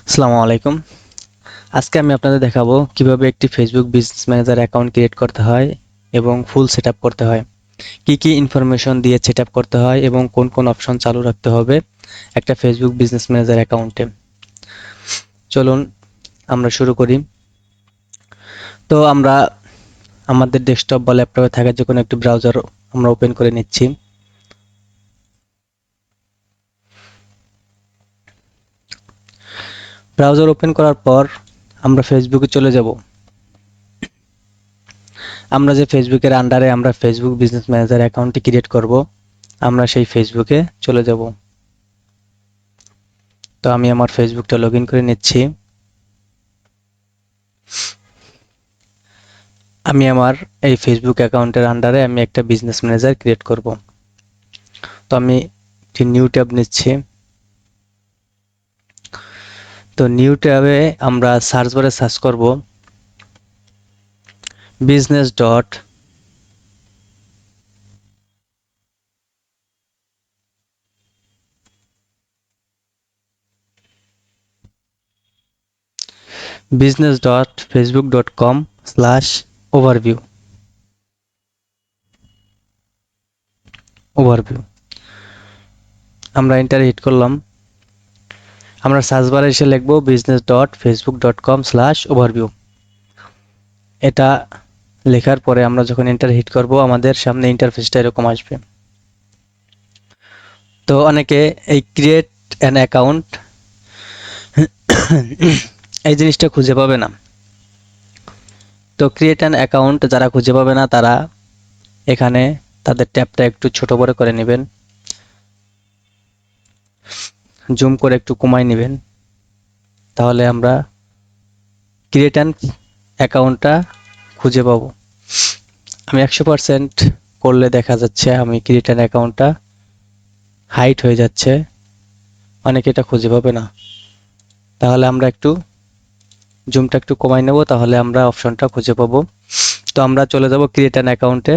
আসসালামু আলাইকুম। আজকে আমি আপনাদের দেখাবো কিভাবে একটি Facebook business manager account create করতে হয় এবং ফুল সেটআপ করতে হয়। কি কি ইনফরমেশন দিয়ে সেটআপ করতে হয় এবং কোন কোন অপশন চালু রাখতে হবে একটা ফেসবুক বিজনেস ম্যানেজার অ্যাকাউন্টে। চলুন আমরা শুরু করি। তো আমরা আমাদের ডেস্কটপ বা ল্যাপটপে থাকা যে কোনো একটি ব্রাউজার আমরা ওপেন করে নিচ্ছি। ব্রাউজার ওপেন করার পর আমরা ফেসবুকে চলে যাব। আমরা যে ফেসবুকের আন্ডারে আমরা ফেসবুক বিজনেস ম্যানেজার অ্যাকাউন্টটি ক্রিয়েট করব, আমরা সেই ফেসবুকে চলে যাব। তো আমি আমার ফেসবুকটা লগইন করে নিচ্ছি। আমি আমার এই ফেসবুক অ্যাকাউন্টের আন্ডারে আমি একটা বিজনেস ম্যানেজার ক্রিয়েট করব। তো আমি একটি নিউ ট্যাব নিচ্ছি। তো নিউ ট্যাবে আমরা সার্চ বারে সার্চ করব বিজনেস ডট business.facebook.com/overview। ওভারভিউ আমরা এন্টার হিট করলাম। আমরা সার্চ বারে এসে লিখব business.facebook.com/overview। এটা লেখার পরে আমরা যখন এন্টার হিট করব আমাদের সামনে ইন্টারফেসটা এরকম আসবে। তো অনেকে এই ক্রিয়েট অ্যান অ্যাকাউন্ট এই জিনিসটা খুঁজে পাবে না। তো ক্রিয়েট অ্যান অ্যাকাউন্ট যারা খুঁজে পাবে না তারা এখানে তাদের ট্যাবটা একটু ছোট বড় করে নেবেন, জুম করে একটু কমায় নেবেন, তাহলে আমরা ক্রিয়েট অ্যান অ্যাকাউন্টটা খুঁজে পাবো। আমি 100% করলে দেখা যাচ্ছে আমি ক্রিয়েট অ্যান অ্যাকাউন্টটা হাইট হয়ে যাচ্ছে, অনেকে এটা খুঁজে পাবে না। তাহলে আমরা একটু জুমটা একটু কমাই নেব, তাহলে আমরা অপশনটা খুঁজে পাবো। তো আমরা চলে যাব ক্রিয়েট অ্যান অ্যাকাউন্টে।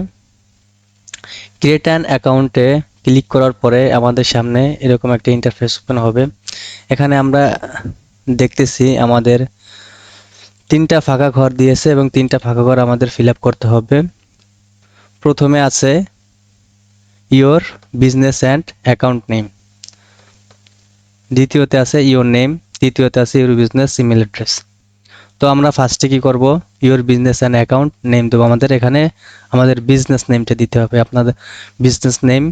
ক্রিয়েট অ্যান অ্যাকাউন্টে ক্লিক করার পরে আমাদের সামনে এরকম একটা ইন্টারফেস ওপেন হবে। এখানে আমরা দেখতেছি আমাদের 3টা ফাঁকা ঘর দিয়েছে এবং 3টা ফাঁকা ঘর আমাদের ফিল আপ করতে হবে। প্রথমে আছে your business and account name, দ্বিতীয়তে আছে ইওর নেম, তৃতীয়তে আছে ইওর বিজনেস ইমেল অ্যাড্রেস। তো আমরা ফার্স্টে কি করব, your business and account name দেবো। আমাদের বিজনেস নেমটা দিতে হবে। আপনাদের বিজনেস নেম,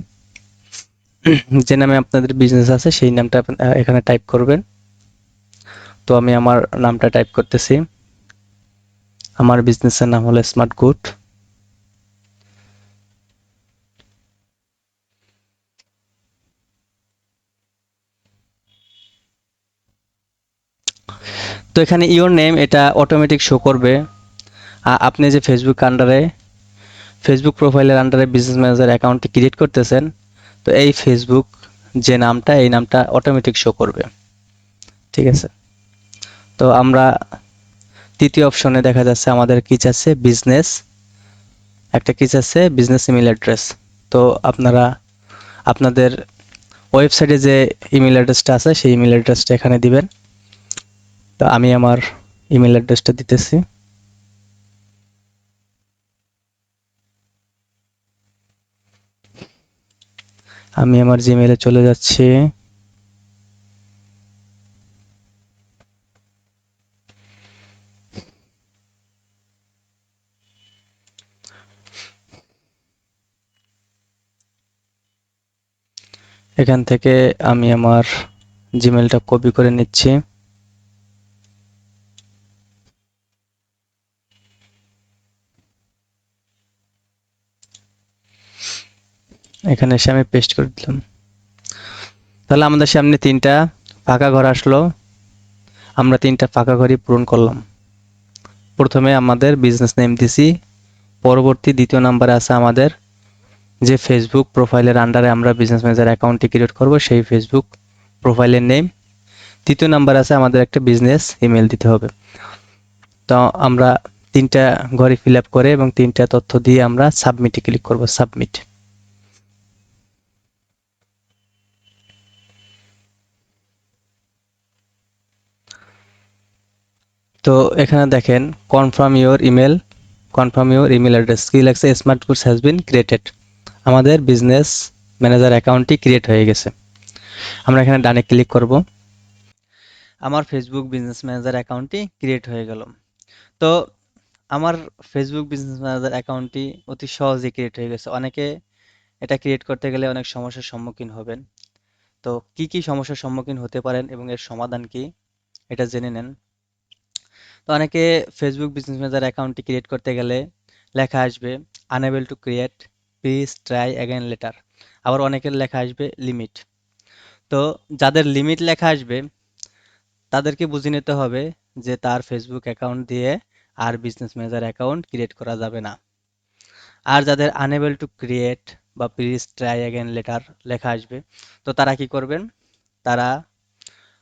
যে নামে আপনাদের বিজনেস আছে সেই নামটা এখানে টাইপ করবেন। তো আমি আমার নামটা টাইপ করতেছি। আমার বিজনেসের নাম হলো স্মার্ট গুড। তো এখানে ইওর নেম এটা অটোমেটিক শো করবে। আপনি যে ফেসবুক প্রোফাইলের আন্ডারে বিজনেস ম্যানেজার অ্যাকাউন্টটি ক্রিয়েট করতেছেন, তো এই ফেসবুক যে নামটা এই নামটা অটোমেটিক শো করবে। ঠিক আছে। তো আমরা তৃতীয় অপশনে দেখা যাচ্ছে আমাদের কি চাচ্ছে, কি চাচ্ছে বিজনেস ইমেল অ্যাড্রেস। তো আপনারা আপনাদের ওয়েবসাইটে যে ইমেল অ্যাড্রেসটা আছে সেই ইমেল অ্যাড্রেসটা এখানে দিবেন। তো আমি আমার ইমেল অ্যাড্রেসটা দিতেছি। আমি আমার জিমেইলে চলে যাচ্ছি। এখান থেকে আমি আমার জিমেইলটা কপি করে নিচ্ছি। এখানে এসে আমি পেস্ট করে দিলাম। তাহলে আমাদের সামনে 3টা ফাঁকা ঘর আসলো। আমরা 3টা ফাঁকা ঘরই পূরণ করলাম। প্রথমে আমাদের বিজনেস নেম দিছি, পরবর্তী দ্বিতীয় নাম্বারে আছে আমাদের যে ফেসবুক প্রোফাইলের আন্ডারে আমরা বিজনেস ম্যানেজার অ্যাকাউন্টটি ক্রিয়েট করব সেই ফেসবুক প্রোফাইলের নেম। তৃতীয় নাম্বার আছে আমাদের একটা বিজনেস ইমেল দিতে হবে। তো আমরা 3টা ঘরই ফিল আপ করে এবং 3টা তথ্য দিয়ে আমরা সাবমিটে ক্লিক করব, সাবমিট। তো এখানে দেখেন কনফার্ম ইউর ইমেল অ্যাড্রেস কি লাগছে, smart course has been created. আমাদের বিজনেস ম্যানেজার অ্যাকাউন্টটি ক্রিয়েট হয়ে গেছে। আমরা এখানে ডানে ক্লিক করব। আমার ফেসবুক বিজনেস ম্যানেজার অ্যাকাউন্টটি ক্রিয়েট হয়ে গেল। তো আমার ফেসবুক বিজনেস ম্যানেজার অ্যাকাউন্টটি অতি সহজে ক্রিয়েট হয়ে গেছে। অনেকে এটা ক্রিয়েট করতে গেলে অনেক সমস্যার সম্মুখীন হবেন। তো কি কি সমস্যার সম্মুখীন হতে পারেন এবং এর সমাধান কি, এটা জেনে নেন। তো অনেকে ফেসবুক বিজনেস ম্যানেজার অ্যাকাউন্টটি ক্রিয়েট করতে গেলে লেখা আসবে unable to create, please try again letter. আবার অনেকের লেখা আসবে লিমিট। তো যাদের লিমিট লেখা আসবে তাদেরকে বুঝে নিতে হবে যে তার ফেসবুক অ্যাকাউন্ট দিয়ে আর বিজনেস ম্যানেজার অ্যাকাউন্ট ক্রিয়েট করা যাবে না। আর যাদের আনএবল টু ক্রিয়েট বা প্লিজ ট্রাই অ্যাগেন লেটার লেখা আসবে, তো তারা কি করবেন, তারা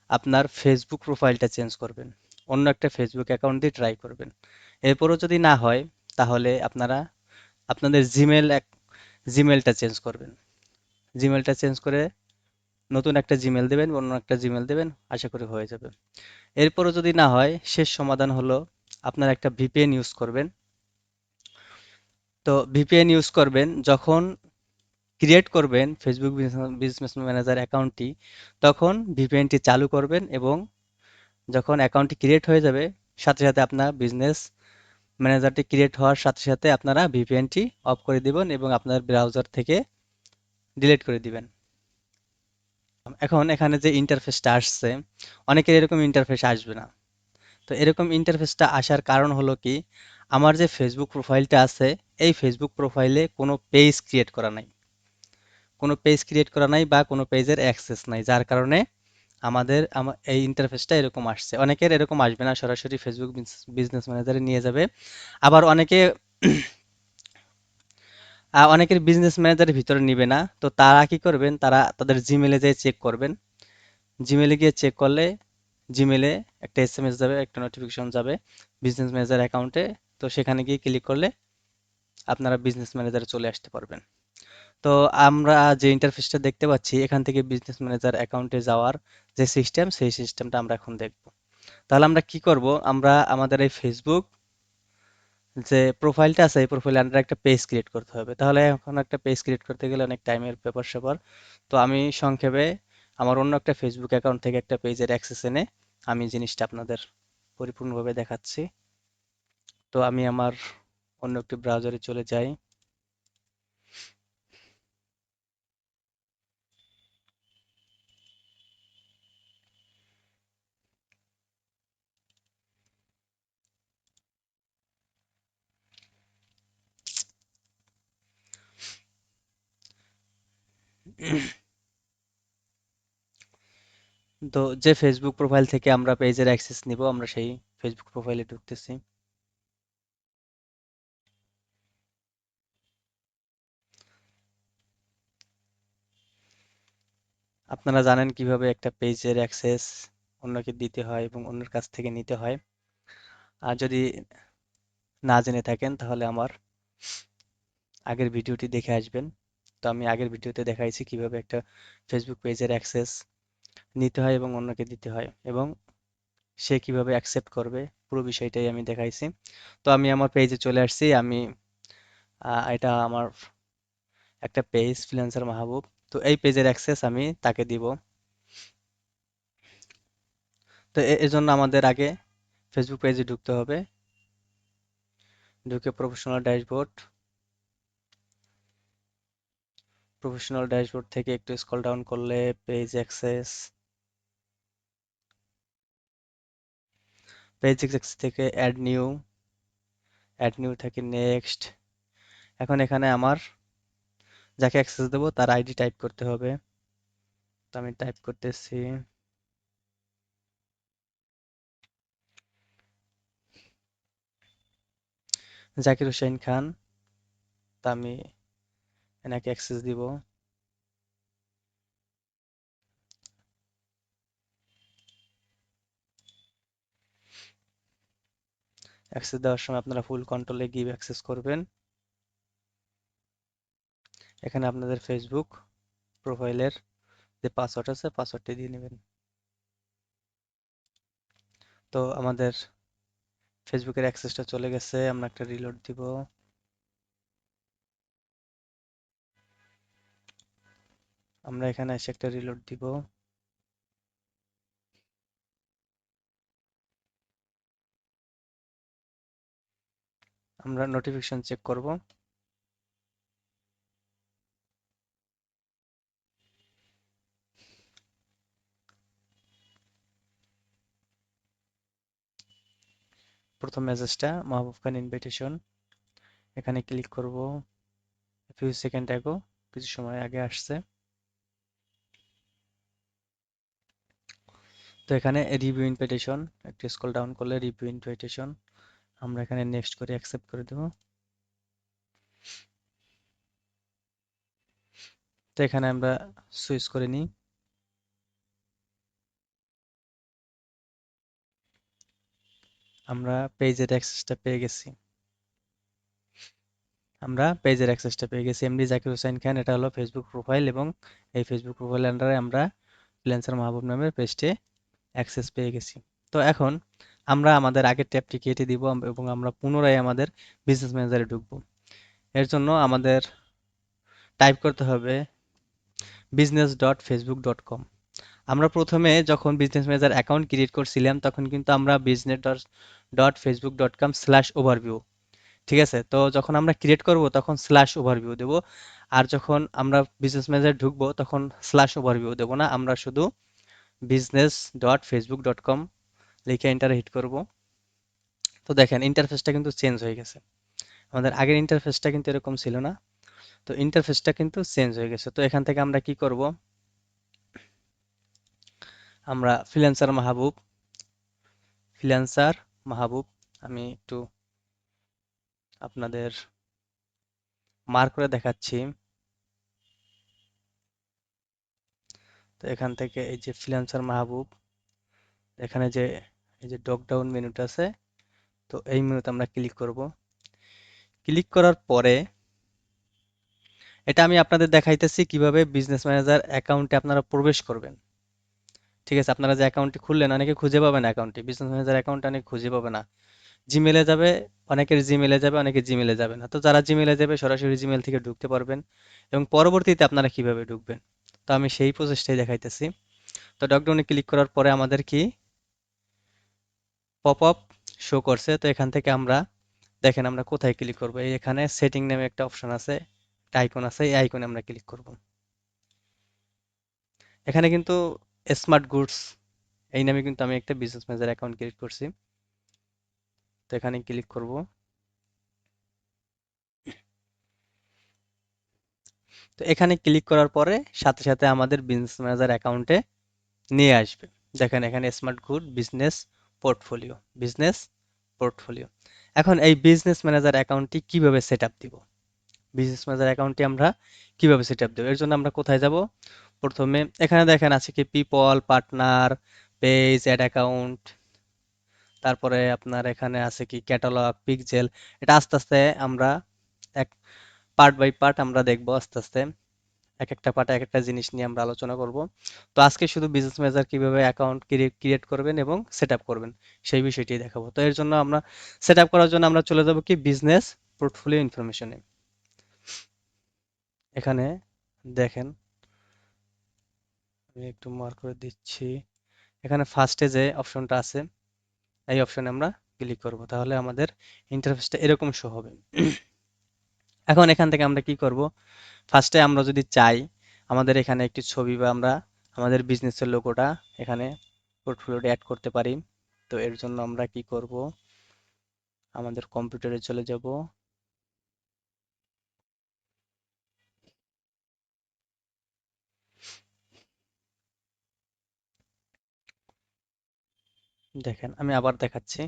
আপনার ফেসবুক প্রোফাইলটা চেঞ্জ করবেন, অন্য একটা ফেসবুক অ্যাকাউন্ট দিয়ে ট্রাই করবেন। এরপরও যদি না হয় তাহলে আপনারা আপনাদের জিমেলটা চেঞ্জ করবেন। জিমেলটা চেঞ্জ করে নতুন একটা জিমেল দেবেন, অন্য একটা জিমেল দেবেন, আশা করি হয়ে যাবে। এরপরও যদি না হয়, শেষ সমাধান হলো আপনারা একটা ভিপিএন ইউজ করবেন। তো ভিপিএন ইউজ করবেন যখন ক্রিয়েট করবেন ফেসবুক বিজনেস ম্যানেজার অ্যাকাউন্টটি, তখন ভিপিএনটি চালু করবেন এবং যখন অ্যাকাউন্টটি ক্রিয়েট হয়ে যাবে সাথে সাথে আপনার বিজনেস ম্যানেজারটি ক্রিয়েট হওয়ার সাথে সাথে আপনারা ভিপিএনটি অফ করে দিবেন এবং আপনার ব্রাউজার থেকে ডিলিট করে দিবেন। এখন এখানে যে ইন্টারফেসটা আসছে, অনেকের এরকম ইন্টারফেস আসবে না। তো এরকম ইন্টারফেসটা আসার কারণ হলো কি, আমার যে ফেসবুক প্রোফাইলটা আছে এই ফেসবুক প্রোফাইলে কোনো পেজ ক্রিয়েট করা নাই, বা কোনো পেজের অ্যাক্সেস নাই, যার কারণে এই ইন্টারফেসটা এরকম আসছে। অনেকের এরকম আসবে না, সরাসরি ফেসবুক বিজনেস ম্যানেজারে নিয়ে যাবে। আবার অনেকের বিজনেস ম্যানেজারের ভিতরে নিবে না। তো তারা কি করবেন, তারা তাদের জিমেলে যেয়ে চেক করবেন। জিমেলে গিয়ে চেক করলে জিমেলে একটা এসএমএস যাবে, একটা নোটিফিকেশন যাবে বিজনেস ম্যানেজার অ্যাকাউন্টে। তো সেখানে গিয়ে ক্লিক করলে আপনারা বিজনেস ম্যানেজারে চলে আসতে পারবেন। তো আমরা যে ইন্টারফেসটা দেখতে পাচ্ছি, এখান থেকে বিজনেস ম্যানেজার অ্যাকাউন্টে যাওয়ার যে সিস্টেম, সেই সিস্টেমটা আমরা এখন দেখব। তাহলে আমরা কি করব, আমরা আমাদের এই ফেসবুক যে প্রোফাইলটা আছে এই প্রোফাইলে আন্ডার একটা পেজ ক্রিয়েট করতে হবে। তাহলে এখন একটা পেজ ক্রিয়েট করতে গেলে অনেক টাইমের ব্যাপার স্যাপার। তো আমি সংক্ষেপে আমার অন্য একটা ফেসবুক অ্যাকাউন্ট থেকে একটা পেজের অ্যাক্সেস এনে আমি জিনিসটা আপনাদের পরিপূর্ণভাবে দেখাচ্ছি। তো আমি আমার অন্য একটি ব্রাউজারে চলে যাই। তো যে ফেসবুক প্রোফাইল থেকে আমরা পেজের অ্যাক্সেস নিব, আমরা সেই ফেসবুক প্রোফাইলে ঢুকতেছি। আপনারা জানেন কিভাবে একটা পেজের অ্যাক্সেস অন্যকে দিতে হয় এবং অন্যের কাছ থেকে নিতে হয়। আর যদি না জেনে থাকেন তাহলে আমার আগের ভিডিওটি দেখে আসবেন। তো আমি আগের ভিডিওতে দেখাইছি কিভাবে একটা ফেসবুক পেজের অ্যাক্সেস নিতে হয় এবং অন্যকে দিতে হয় এবং সে কিভাবে অ্যাকসেপ্ট করবে, পুরো বিষয়টাই আমি দেখাইছি। তো আমি আমার পেজে চলে আসছি। এটা আমার একটা পেজ, ফ্রিল্যান্সার মাহবুব। তো এই পেজের অ্যাক্সেস আমি তাকে দিব। তো এজন্য আমাদের আগে ফেসবুক পেজে ঢুকতে হবে। ঢুকে প্রফেশনাল ড্যাশবোর্ড থেকে একটু স্ক্রল ডাউন করলে পেজ অ্যাক্সেস থেকে অ্যাড নিউ থেকে নেক্সট। এখন এখানে আমার যাকে অ্যাক্সেস দেবো তার আইডি টাইপ করতে হবে। তো আমি টাইপ করতেছি জাকির হোসেন খান। তা আমি এনাকে অ্যাক্সেস দিব। অ্যাক্সেস দেওয়ার সময় আপনারা ফুল কন্ট্রোলে গিভ অ্যাক্সেস করবেন। এখানে আপনাদের ফেসবুক প্রোফাইলের যে পাসওয়ার্ড আছে পাসওয়ার্ডটি দিয়ে নেবেন। তো আমাদের ফেসবুকের অ্যাক্সেসটা চলে গেছে, আমরা একটা রিলোড দিব। আমরা এখানে এসে একটা রিলোড দিব। আমরা নোটিফিকেশন চেক করব। প্রথম মেসেজটা মাহবুব খান ইনভিটেশন, এখানে ক্লিক করব। ফিউ সেকেন্ড অ্যাগো, কিছু সময় আগে আসছে। তো এখানে রিভিউ ইনভিটেশন, একটু স্ক্রল ডাউন করলে রিভিউ ইনভিটেশন, আমরা এখানে নেক্সট করে অ্যাকসেপ্ট করে দেব। তো এখানে আমরা সুইচ করে নিই। আমরা পেজের অ্যাক্সেসটা পেয়ে গেছি। এমডি জাকির হোসেন খান, এটা হলো ফেসবুক প্রোফাইল, এবং এই ফেসবুক প্রোফাইলের আন্ডারে আমরা ফ্রিল্যান্সার মাহবুব নামের পেজটে অ্যাক্সেস পেয়ে গেছি। তো এখন আমরা আমাদের আগের ট্যাবটি কেটে দিব এবং আমরা পুনরায় আমাদের বিজনেস ম্যানেজারে ঢুকবো। এর জন্য আমাদের টাইপ করতে হবে business.facebook.com। আমরা প্রথমে যখন বিজনেস ম্যানেজার অ্যাকাউন্ট ক্রিয়েট করছিলাম তখন কিন্তু আমরা business.facebook.com/overview, ঠিক আছে? তো যখন আমরা ক্রিয়েট করব তখন /overview দেব, আর যখন আমরা বিজনেস ম্যানেজার ঢুকবো তখন /overview দেব না, আমরা শুধু business.facebook.com লিখে এন্টার হিট করব। তো দেখেন ইন্টারফেসটা কিন্তু চেঞ্জ হয়ে গেছে। আমাদের আগের ইন্টারফেসটা কিন্তু এরকম ছিল না। তো ইন্টারফেসটা কিন্তু চেঞ্জ হয়ে গেছে। তো এখান থেকে আমরা কি করব, আমরা ফ্রিল্যান্সার মাহবুব, আমি একটু আপনাদের মার্ক করে দেখাচ্ছি। তো এখান থেকে এই যে ফ্রিল্যান্সার মাহবুব, এখানে যে এই যে ড্রপ ডাউন মেনুটা আছে, তো এই মেনুতে আমরা ক্লিক করব। ক্লিক করার পরে এটা আমি আপনাদের দেখাইতেছি কিভাবে বিজনেস ম্যানেজার অ্যাকাউন্টে আপনারা প্রবেশ করবেন। ঠিক আছে, আপনারা যে অ্যাকাউন্টটি খুললেন অনেকে খুঁজে পাবে না, অ্যাকাউন্টটি বিজনেস ম্যানেজার অ্যাকাউন্ট অনেকে খুঁজে পাবে না। জিমেলে যাবে, অনেকের জিমেলে যাবে, অনেকে জিমেলে যাবে না। তো যারা জিমেলে যাবে সরাসরি জিমেল থেকে ঢুকতে পারবেন, এবং পরবর্তীতে আপনারা কিভাবে ঢুকবেন, তো আমি সেই প্রসেসটাই দেখাইতেছি। তো ডকডাউনে ক্লিক করার পরে আমাদের কি পপ আপ শো করছে। তো এখান থেকে আমরা দেখেন আমরা কোথায় ক্লিক করব, এই এখানে সেটিং নামে একটা অপশন আছে, একটা আইকন আছে, এই আইকনে আমরা ক্লিক করব। এখানে কিন্তু স্মার্ট গুডস এই নামে কিন্তু আমি একটা বিজনেস ম্যানেজার অ্যাকাউন্ট ক্রিয়েট করছি। তো এখানে ক্লিক করব। তো এখানে ক্লিক করার পরে সাথে সাথে আমাদের বিজনেস ম্যানেজার অ্যাকাউন্টে নিয়ে আসবে। দেখেন এখানে স্মার্ট গুড বিজনেস পোর্টফোলিও। এখন এই বিজনেস ম্যানেজার অ্যাকাউন্টটি কিভাবে সেট আপ দিব, বিজনেস ম্যানেজার অ্যাকাউন্টটি আমরা কিভাবে সেট আপ দেবো, এর জন্য আমরা কোথায় যাব? প্রথমে এখানে দেখেন আছে কি people, partner, page, ad account, তারপরে আপনার এখানে আছে কি ক্যাটালগ, পিক্সেল। এটা আস্তে আস্তে আমরা এক পার্ট বাই পার্ট আমরা দেখবো আস্তে আস্তে, এক একটা পার্টে এক একটা জিনিস নিয়ে আমরা আলোচনা করব। তো আজকে শুধু বিজনেস ম্যানেজার কিভাবে অ্যাকাউন্ট ক্রিয়েট করবেন এবং সেট আপ করবেন সেই বিষয়টি দেখাবো। তো এর জন্য আমরা সেট আপ করার জন্য আমরা চলে যাব কি বিজনেস পোর্টফোলিও ইনফরমেশনে। এখানে দেখেন আমি একটু মার্ক করে দিচ্ছি, এখানে ফার্স্টে যে অপশনটা আছে এই অপশনে আমরা ক্লিক করব, তাহলে আমাদের ইন্টারফেসটা এরকম শো হবে। এখন এখান থেকে আমরা কি করব, ফার্স্টে আমরা যদি চাই আমাদের এখানে একটি ছবি বা আমরা আমাদের বিজনেসের লোগোটা এখানে পোর্টফোলিওতে অ্যাড করতে পারি। তো এর জন্য আমরা কি করব, আমাদের কম্পিউটারে চলে যাব। দেখেন আমি আবার দেখাচ্ছি,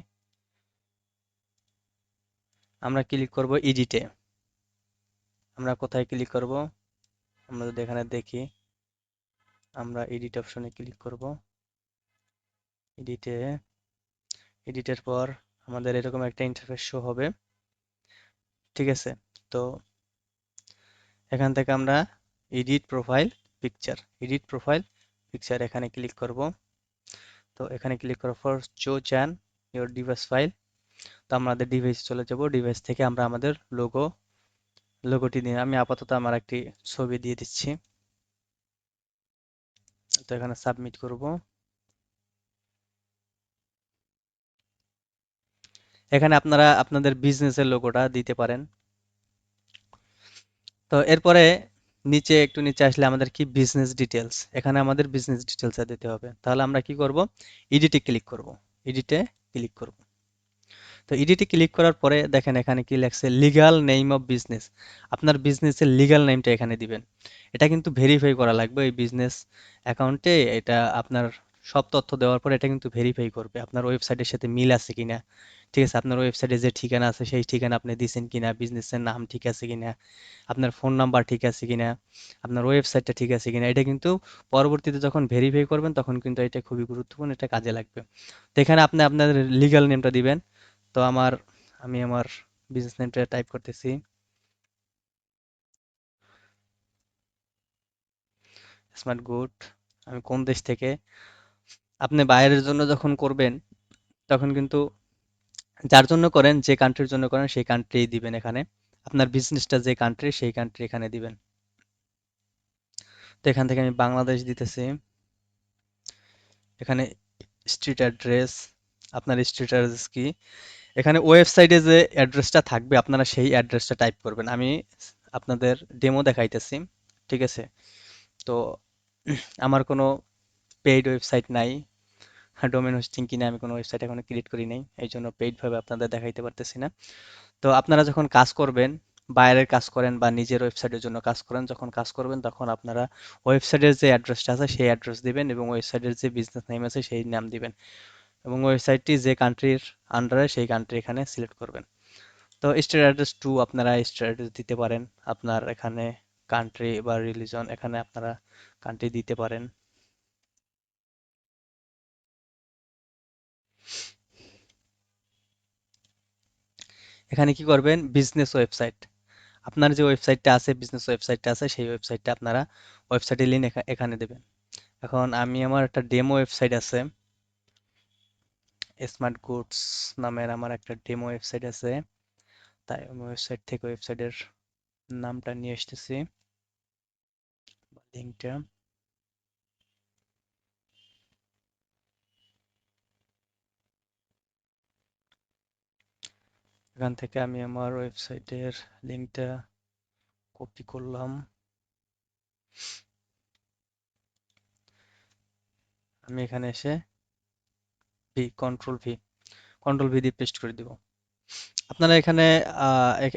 আমরা ক্লিক করব এডিটে। আমরা কোথায় ক্লিক করব, আমরা যদি এখানে দেখি আমরা এডিট অপশনে ক্লিক করব। এডিটে, এডিটের পর আমাদের এরকম একটা ইন্টারফেস শো হবে, ঠিক আছে? তো এখান থেকে আমরা এডিট প্রোফাইল পিকচার এখানে ক্লিক করব। তো এখানে ক্লিক করার পর choose an your device file, তো আমাদের ডিভাইস চলে যাব, ডিভাইস থেকে আমরা আমাদের লোগোটি নিয়ে আমি আপাতত আমার একটি ছবি দিয়ে দিচ্ছি। তো এখানে সাবমিট করব। এখানে আপনারা আপনাদের বিজনেসের লোগোটা দিতে পারেন। তো এরপরে নিচে একটু নিচে আসলে আমাদের কি বিজনেস ডিটেলস, এখানে আমাদের বিজনেস ডিটেলস দিতে হবে। তাহলে আমরা কি করব, এডিটে ক্লিক করব, এডিটে ক্লিক করব। তো এডিটে ক্লিক করার পরে দেখেন এখানে কি লেখছে, লিগ্যাল নেম অফ বিজনেস। আপনার বিজনেসের লিগ্যাল নেমটা এখানে দিবেন। এটা কিন্তু ভেরিফাই করা লাগবে এই বিজনেস অ্যাকাউন্টে। এটা আপনার সব তথ্য দেওয়ার পরে এটা কিন্তু ভেরিফাই করবে আপনার ওয়েবসাইটের সাথে মিল আছে কিনা। ঠিক আছে, আপনার ওয়েবসাইটে যে ঠিকানা আছে সেই ঠিকানা আপনি দিয়েছেন কিনা, বিজনেসের নাম ঠিক আছে কিনা, আপনার ফোন নাম্বার ঠিক আছে কিনা, আপনার ওয়েবসাইটটা ঠিক আছে কিনা। এটা কিন্তু পরবর্তীতে যখন ভেরিফাই করবেন তখন কিন্তু এটা খুবই গুরুত্বপূর্ণ, এটা কাজে লাগবে। তো এখানে আপনি আপনার লিগ্যাল নেমটা দিবেন। তো আমি আমার বিজনেস নেমটা টাইপ করতেছি, স্মার্ট গুড। আমি কোন দেশ থেকে, আপনি বাইরের জন্য যখন করবেন তখন কিন্তু যার জন্য করেন, যে কান্ট্রির জন্য করেন সেই কান্ট্রি দিবেন এখানে। আপনার বিজনেসটা যে কান্ট্রি সেই কান্ট্রি এখানে দিবেন। তো এখান থেকে আমি বাংলাদেশ দিতেছি। এখানে স্ট্রিট অ্যাড্রেস, আপনার স্ট্রিট অ্যাড্রেস কি, এখানে ওয়েবসাইটে যে অ্যাড্রেসটা থাকবে আপনারা সেই অ্যাড্রেসটা টাইপ করবেন। আমি আপনাদের ডেমো দেখাইতেছি, ঠিক আছে। তো আমার কোনো পেইড ওয়েবসাইট নাই, ডোমেন হোস্টিং কিনে আমি কোনো ওয়েবসাইট এখনো ক্রিয়েট করি নাই, এই জন্য পেইড ভাবে আপনাদের দেখাইতে পারতেছি না। তো আপনারা যখন কাজ করবেন, বাইরের কাজ করেন বা নিজের ওয়েবসাইটের জন্য কাজ করেন, যখন কাজ করবেন তখন আপনারা ওয়েবসাইটের যে অ্যাড্রেসটা আছে সেই অ্যাড্রেস দিবেন এবং ওয়েবসাইটের যে বিজনেস নেম আছে সেই নাম দিবেন এবং ওয়েবসাইটটি যে কান্ট্রির আন্ডারে সেই কান্ট্রি এখানে সিলেক্ট করবেন। তো স্টেট অ্যাড্রেস টু আপনারা স্টেট অ্যাড্রেস দিতে পারেন। আপনার এখানে কান্ট্রি বা রিলিজন এখানে আপনারা কান্ট্রি দিতে পারেন। এখানে কি করবেন, বিজনেস ওয়েবসাইট, আপনার যে ওয়েবসাইটটা আছে, বিজনেস ওয়েবসাইটটা আছে সেই ওয়েবসাইটটা আপনারা ওয়েবসাইটের লিঙ্ক এখানে দেবেন। এখন আমি আমার একটা ডেমো ওয়েবসাইট আছে, স্মার্ট গুডস নামের আমার একটা ডেমো ওয়েবসাইট আছে। তাই আমি ওয়েবসাইট থেকে ওয়েবসাইটের নামটা নিয়ে এসেছি, লিঙ্কটা। এখান থেকে আমি আমার ওয়েবসাইটের লিঙ্কটা কপি করলাম, আমি এখানে এসে কন্ট্রোল ভি দিয়ে পেস্ট করে দিব। আপনারা এখানে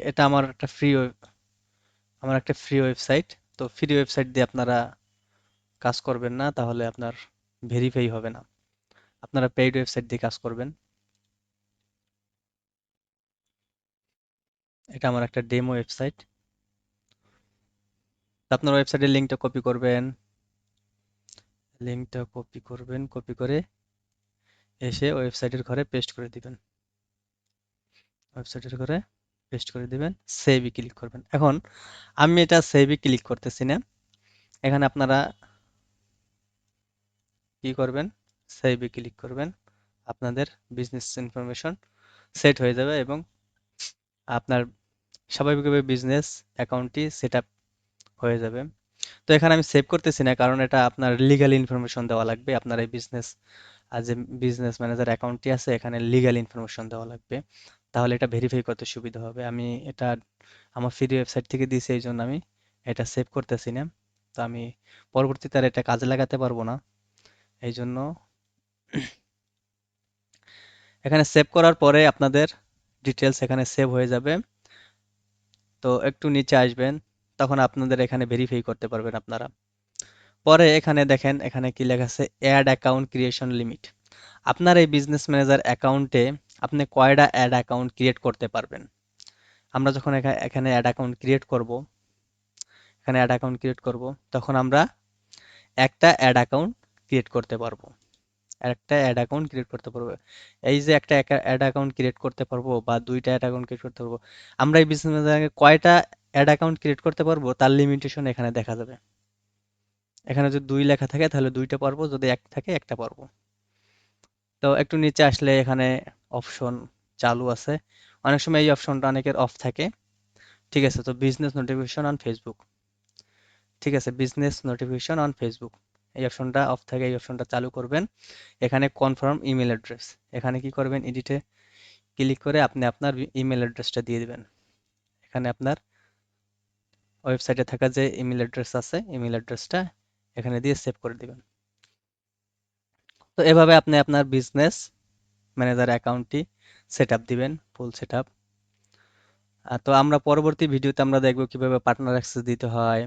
এটা আমার একটা ফ্রি ওয়েবসাইট। তো ফ্রি ওয়েবসাইট দিয়ে আপনারা কাজ করবেন না, তাহলে আপনার ভেরিফাই হবে না। আপনারা পেইড ওয়েবসাইট দিয়ে কাজ করবেন। এটা আমার একটা ডেমো ওয়েবসাইট। আপনার ওয়েবসাইটের লিঙ্কটা কপি করবেন, কপি করে এসে ওয়েবসাইটের ঘরে পেস্ট করে দিবেন। ওয়েবসাইটের ঘরে পেস্ট করে দিবেন, সেভে ক্লিক করবেন। এখন আমি এটা সেভে ক্লিক করতেছি না, এখানে আপনারা কি করবেন, সেভে ক্লিক করবেন। আপনাদের বিজনেস ইনফরমেশন সেট হয়ে যাবে এবং আপনার স্বাভাবিকভাবে বিজনেস অ্যাকাউন্টটি সেট আপ হয়ে যাবে। তো এখানে আমি সেভ করতেছি না, কারণ এটা আপনার লিগ্যাল ইনফরমেশন দেওয়া লাগবে। আপনার এই বিজনেস আর যে বিজনেস ম্যানেজার অ্যাকাউন্টটি আছে এখানে লিগ্যাল ইনফরমেশন দেওয়া লাগবে, তাহলে এটা ভেরিফাই করতে সুবিধা হবে। আমি এটা আমার ফ্রি ওয়েবসাইট থেকে দিয়েছি, এই জন্য আমি এটা সেভ করতেছি না। তো আমি পরবর্তীতে আর এটা কাজে লাগাতে পারবো না, এই জন্য এখানে সেভ করার পরে আপনাদের ডিটেলস এখানে সেভ হয়ে যাবে। তো একটু নিচে আসবেন, তখন আপনাদের এখানে ভেরিফাই করতে পারবেন আপনারা। পরে এখানে দেখেন এখানে কি লেখা আছে, অ্যাড অ্যাকাউন্ট ক্রিয়েশন লিমিট। আপনার এই বিজনেস ম্যানেজার অ্যাকাউন্টে আপনি কয়টা অ্যাড অ্যাকাউন্ট ক্রিয়েট করতে পারবেন। আমরা যখন এখানে অ্যাড অ্যাকাউন্ট ক্রিয়েট করব, এখানে অ্যাড অ্যাকাউন্ট ক্রিয়েট করব, তখন আমরা একটা অ্যাড অ্যাকাউন্ট ক্রিয়েট করতে পারবো, একটা অ্যাড অ্যাকাউন্ট ক্রিয়েট করতে পারবো। এই যে একটা অ্যাড অ্যাকাউন্ট ক্রিয়েট করতে পারবো বা দুইটা অ্যাড অ্যাকাউন্ট ক্রিয়েট করতে পারবো, আমরা এই বিজনেস ম্যানেজারে কয়টা অ্যাড অ্যাকাউন্ট ক্রিয়েট করতে পারবো তার লিমিটেশন এখানে দেখা যাবে। এখানে যদি দুই লেখা থাকে তাহলে দুইটা পারবো, যদি এক থাকে একটা পারবো। তো একটু নিচে আসলে এখানে অপশন চালু আছে, অনেক সময় এই অপশনটা অনেকের অফ থাকে। ঠিক আছে, তো বিজনেস নোটিফিকেশন অন ফেসবুক, ঠিক আছে, বিজনেস নোটিফিকেশন অন ফেসবুক, এই অপশনটা অফ থাকে, এই অপশনটা চালু করবেন। এখানে কনফার্ম ইমেল অ্যাড্রেস, এখানে কি করবেন, এডিটে ক্লিক করে আপনি আপনার ইমেল অ্যাড্রেসটা দিয়ে দিবেন। এখানে আপনার ওয়েবসাইটে থাকা যে ইমেল অ্যাড্রেস আছে, ইমেল অ্যাড্রেসটা এখানে দিয়ে সেভ করে দিবেন। তো এভাবে আপনি আপনার বিজনেস ম্যানেজার অ্যাকাউন্টটি সেট আপ দিবেন, ফুল সেট আপ। তো আমরা পরবর্তী ভিডিওতে আমরা দেখব কিভাবে পার্টনার অ্যাক্সেস দিতে হয়,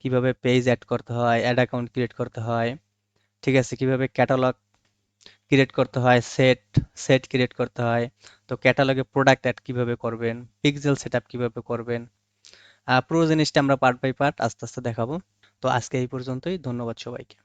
কিভাবে পেজ অ্যাড করতে হয়, অ্যাড অ্যাকাউন্ট ক্রিয়েট করতে হয়, ঠিক আছে, কিভাবে ক্যাটালগ ক্রিয়েট করতে হয়, সেট সেট ক্রিয়েট করতে হয়। তো ক্যাটালগে প্রোডাক্ট অ্যাড কিভাবে করবেন, পিক্সেল সেটআপ কিভাবে করবেন, পুরো জিনিসটা আমরা পার্ট বাই পার্ট আস্তে আস্তে দেখাবো। তো আজকে এই পর্যন্তই, ধন্যবাদ সবাইকে।